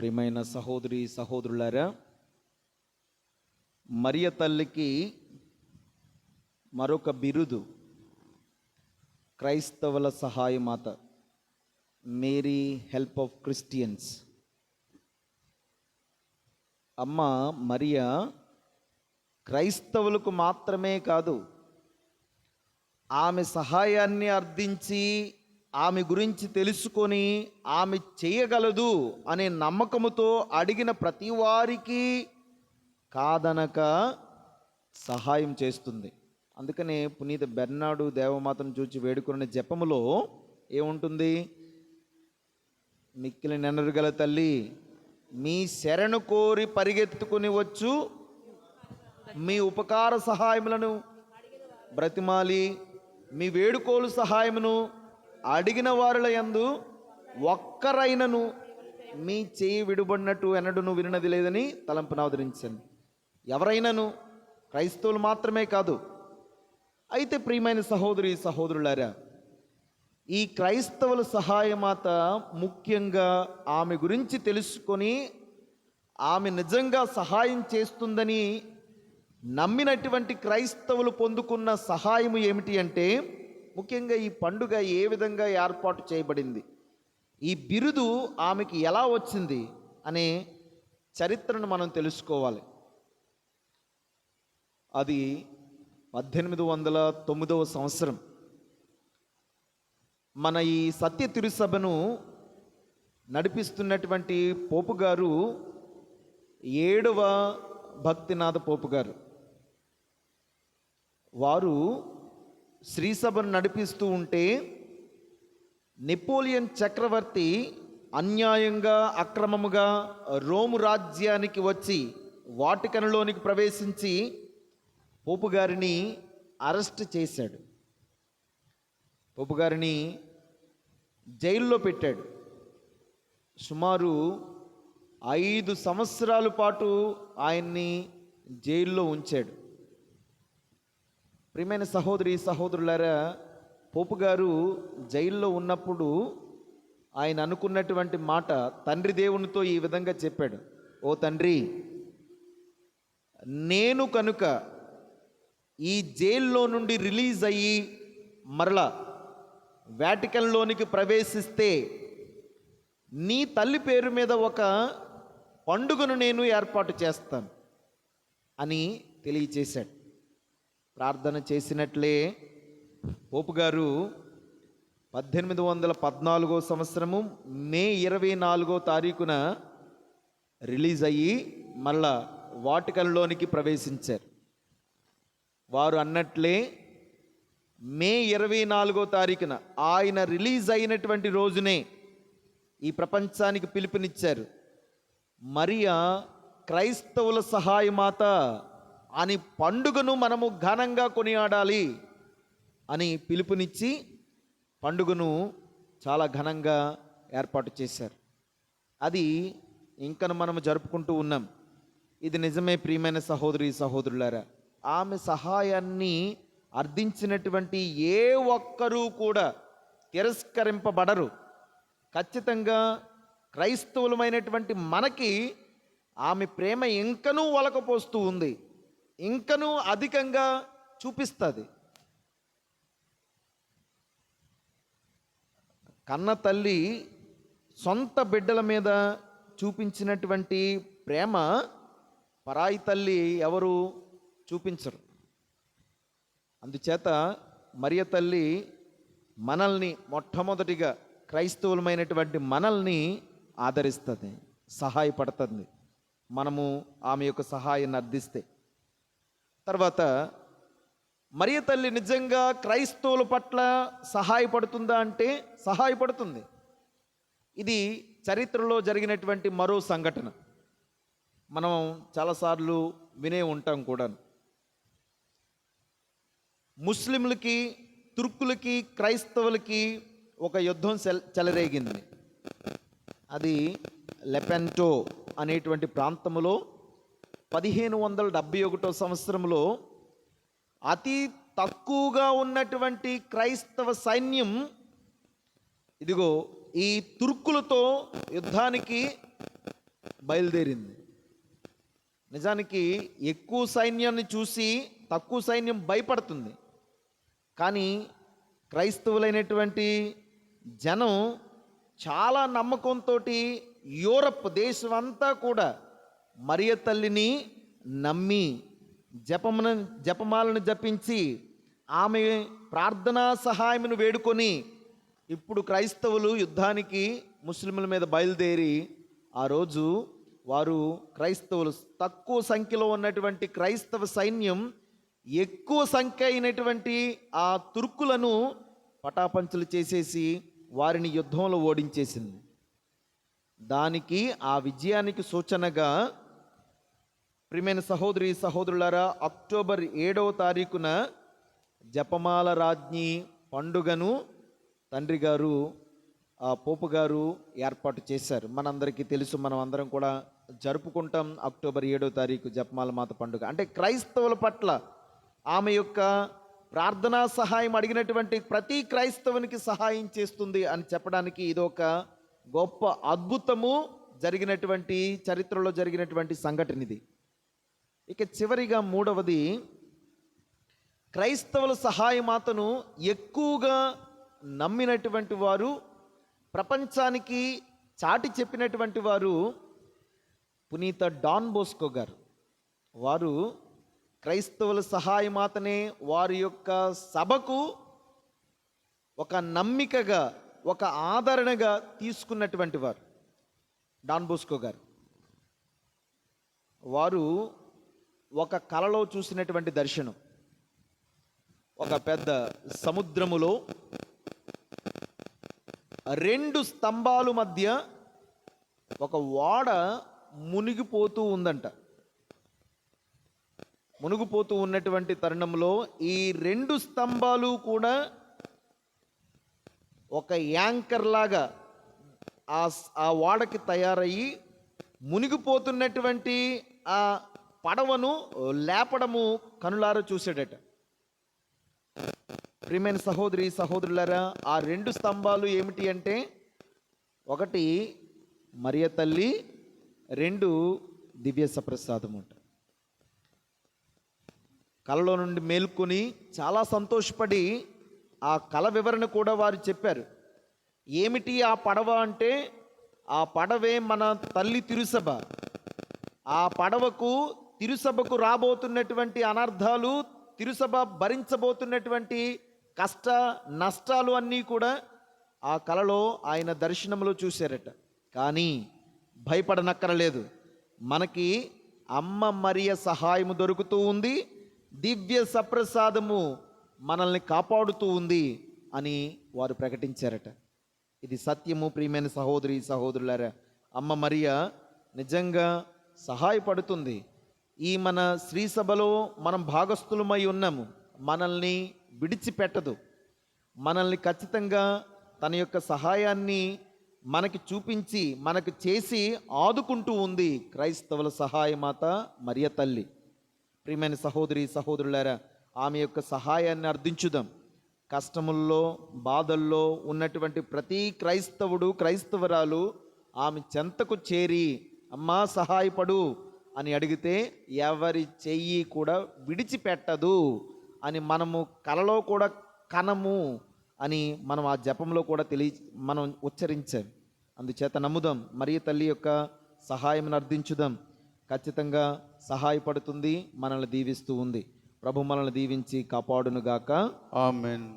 ప్రియమైన సహోదరి సహోదరులారా, మరియ తల్లికి మరొక బిరుదు క్రైస్తవుల సహాయమాత, మేరీ హెల్ప్ ఆఫ్ క్రిస్టియన్స్. అమ్మ మరియ క్రైస్తవులకు మాత్రమే కాదు, ఆమె సహాయాన్ని అర్థించి ఆమె గురించి తెలుసుకొని ఆమె చేయగలదు అనే నమ్మకముతో అడిగిన ప్రతి వారికి కాదనక సహాయం చేస్తుంది. అందుకనే పునీత బెర్నాడు దేవమాతను చూచి వేడుకున్న జపములో ఏముంటుంది? మిక్కిలి నెనరుగల తల్లి, మీ శరణు కోరి పరిగెత్తుకుని వచ్చు మీ ఉపకార సహాయములను బ్రతిమాలి మీ వేడుకోలు సహాయమును అడిగిన వారుల యందు ఒక్కరైనను మీ చేయి విడుబడినట్టు ఎన్నడూను వినది లేదని తలంపును అవతరించాను. ఎవరైనాను, క్రైస్తవులు మాత్రమే కాదు. అయితే ప్రియమైన సహోదరి సహోదరులారా, ఈ క్రైస్తవుల సహాయమాత ముఖ్యంగా ఆమె గురించి తెలుసుకొని ఆమె నిజంగా సహాయం చేస్తుందని నమ్మినటువంటి క్రైస్తవులు పొందుకున్న సహాయము ఏమిటి అంటే, ముఖ్యంగా ఈ పండుగ ఏ విధంగా ఏర్పాటు చేయబడింది, ఈ బిరుదు ఆమెకి ఎలా వచ్చింది అనే చరిత్రను మనం తెలుసుకోవాలి. అది 1809 సంవత్సరం. మన ఈ సత్య తిరుసభను నడిపిస్తున్నటువంటి పోపు గారు 7వ భక్తినాథ పోపు గారు. వారు శ్రీసభను నడిపిస్తూ ఉంటే నెపోలియన్ చక్రవర్తి అన్యాయంగా అక్రమముగా రోము రాజ్యానికి వచ్చి వాటికన్లోనికి ప్రవేశించి పోపు గారిని అరెస్ట్ చేశాడు. పోపు గారిని జైల్లో పెట్టాడు. సుమారు 5 సంవత్సరాల పాటు ఆయన్ని జైల్లో ఉంచాడు. ప్రియమైన సహోదరి సహోదరులారా, పోపు గారు జైల్లో ఉన్నప్పుడు ఆయన అనుకున్నటువంటి మాట తండ్రి దేవునితో ఈ విధంగా చెప్పాడు: ఓ తండ్రి, నేను కనుక ఈ జైల్లో నుండి రిలీజ్ అయ్యి మరలా వాటికన్లోనికి ప్రవేశిస్తే నీ తల్లి పేరు మీద ఒక పండుగను నేను ఏర్పాటు చేస్తాను అని తెలియచేశాడు. ప్రార్థన చేసినట్లే పోపు గారు 1814 సంవత్సరము మే 24వ తారీఖున రిలీజ్ అయ్యి మళ్ళా వాటికన్లోనికి ప్రవేశించారు. వారు అన్నట్లే మే 24వ తారీఖున ఆయన రిలీజ్ అయినటువంటి రోజునే ఈ ప్రపంచానికి పిలుపునిచ్చారు. మరియా క్రైస్తవుల సహాయమాత అని పండుగను మనము ఘనంగా కొనియాడాలి అని పిలుపునిచ్చి పండుగను చాలా ఘనంగా ఏర్పాటు చేశారు. అది ఇంకను మనము జరుపుకుంటూ ఉన్నాం. ఇది నిజమే ప్రియమైన సహోదరి సహోదరులారా. ఆమె సహాయాన్ని అర్థించినటువంటి ఏ ఒక్కరూ కూడా తిరస్కరింపబడరు. ఖచ్చితంగా క్రైస్తవులమైనటువంటి మనకి ఆమె ప్రేమ ఇంకనూ ఒలకపోస్తూ ఉంది, ఇంకనూ అధికంగా చూపిస్తుంది. కన్న తల్లి సొంత బిడ్డల మీద చూపించినటువంటి ప్రేమ పరాయి తల్లి ఎవరు చూపించరు. అందుచేత మరియ తల్లి మనల్ని మొట్టమొదటిగా క్రైస్తవులమైనటువంటి మనల్ని ఆదరిస్తుంది, సహాయపడుతుంది మనము ఆమె యొక్క సహాయాన్ని అర్థిస్తే. తర్వాత మరియ తల్లి నిజంగా క్రైస్తవుల పట్ల సహాయపడుతుందా అంటే సహాయపడుతుంది. ఇది చరిత్రలో జరిగినటువంటి మరో సంఘటన. మనం చాలాసార్లు వినే ఉంటాం కూడా. ముస్లింలకి, తుర్కులకి, క్రైస్తవులకి ఒక యుద్ధం చెలరేగింది. అది లెపెంటో అనేటువంటి ప్రాంతంలో 1571 సంవత్సరంలో అతి తక్కువగా ఉన్నటువంటి క్రైస్తవ సైన్యం ఇదిగో ఈ తుర్కులతో యుద్ధానికి బయలుదేరింది. నిజానికి ఎక్కువ సైన్యాన్ని చూసి తక్కువ సైన్యం భయపడుతుంది. కానీ క్రైస్తవులైనటువంటి జనం చాలా నమ్మకంతో యూరప్ దేశం అంతా కూడా మరియ తల్లిని నమ్మి జపమాలను జపించి ఆమె ప్రార్థనా సహాయమును వేడుకొని ఇప్పుడు క్రైస్తవులు యుద్ధానికి ముస్లింల మీద బయలుదేరి ఆ రోజు వారు క్రైస్తవులు తక్కువ సంఖ్యలో ఉన్నటువంటి క్రైస్తవ సైన్యం ఎక్కువ సంఖ్య అయినటువంటి ఆ తుర్కులను పటాపంచలు చేసేసి వారిని యుద్ధంలో ఓడించేసింది. దానికి ఆ విజయానికి సూచనగా ప్రియమైన సహోదరి సహోదరులారా, అక్టోబర్ 7వ తారీఖున జపమాల రాజ్ఞి పండుగను తండ్రి గారు పోపు గారు ఏర్పాటు చేశారు. మనందరికీ తెలుసు, మనం అందరం కూడా జరుపుకుంటాం అక్టోబర్ 7వ తారీఖు జపమాల మాత పండుగ. అంటే క్రైస్తవుల పట్ల ఆమె యొక్క ప్రార్థనా సహాయం అడిగినటువంటి ప్రతి క్రైస్తవునికి సహాయం చేస్తుంది అని చెప్పడానికి ఇదొక గొప్ప అద్భుతము జరిగినటువంటి చరిత్రలో జరిగినటువంటి సంఘటన ఇది. ఇక చివరిగా మూడవది, క్రైస్తవుల సహాయమాతను ఎక్కువగా నమ్మినటువంటి వారు, ప్రపంచానికి చాటి చెప్పినటువంటి వారు పునీత డాన్ బోస్కో గారు. వారు క్రైస్తవుల సహాయమాతనే వారి యొక్క సభకు ఒక నమ్మికగా, ఒక ఆదరణగా తీసుకున్నటువంటి వారు డాన్ బోస్కో గారు. వారు ఒక కలలో చూసినటువంటి దర్శనం, ఒక పెద్ద సముద్రములో 2 స్తంభాల మధ్య ఒక ఓడ మునిగిపోతూ ఉందంట. మునిగిపోతూ ఉన్నటువంటి తరుణంలో ఈ 2 స్తంభాలు కూడా ఒక యాంకర్ లాగా ఆ ఓడకి తయారయ్యి మునిగిపోతున్నటువంటి ఆ పడవను లేపడము కనులారా చూసాడట. ప్రియమైన సహోదరి సహోదరులారా, ఆ 2 స్తంభాలు ఏమిటి అంటే, ఒకటి మరియ తల్లి, 2 దివ్య సప్రసాదం అంట. కలలో నుండి మేల్కొని చాలా సంతోషపడి ఆ కల వివరణ కూడా వారు చెప్పారు. ఏమిటి ఆ పడవ అంటే, ఆ పడవే మన తల్లి తిరుసభ. ఆ పడవకు తిరుసభకు రాబోతున్నటువంటి అనర్థాలు, తిరుసభ భరించబోతున్నటువంటి కష్ట నష్టాలు అన్నీ కూడా ఆ కలలో ఆయన దర్శనంలో చూశారట. కానీ భయపడనక్కరలేదు, మనకి అమ్మ మరియ సహాయము దొరుకుతూ ఉంది, దివ్య సప్రసాదము మనల్ని కాపాడుతూ ఉంది అని వారు ప్రకటించారట. ఇది సత్యము. ప్రియమైన సహోదరి సహోదరులారా, అమ్మ మరియ నిజంగా సహాయపడుతుంది. ఈ మన శ్రీ సభలో మనం భాగస్థులమై ఉన్నాము, మనల్ని విడిచిపెట్టదు. మనల్ని ఖచ్చితంగా తన యొక్క సహాయాన్ని మనకి చూపించి మనకు చేసి ఆదుకుంటూ ఉంది క్రైస్తవుల సహాయమాత మరియ తల్లి. ప్రియమైన సహోదరి సహోదరులారా, ఆమె యొక్క సహాయాన్ని అర్థించుదాం. కష్టముల్లో బాధల్లో ఉన్నటువంటి ప్రతి క్రైస్తవుడు క్రైస్తవరాలు ఆమె చెంతకు చేరి అమ్మా సహాయపడు అని అడిగితే ఎవరి చెయ్యి కూడా విడిచిపెట్టదు అని మనము కలలో కూడా కనము అని మనం ఆ జపంలో కూడా మనం ఉచ్చరించాం. అందుచేత నమ్ముదాం, మరియ తల్లి యొక్క సహాయం అర్థించుదాం. ఖచ్చితంగా సహాయపడుతుంది, మనల్ని దీవిస్తూ ఉంది. ప్రభు మనల్ని దీవించి కాపాడునుగాక. ఆమేన్.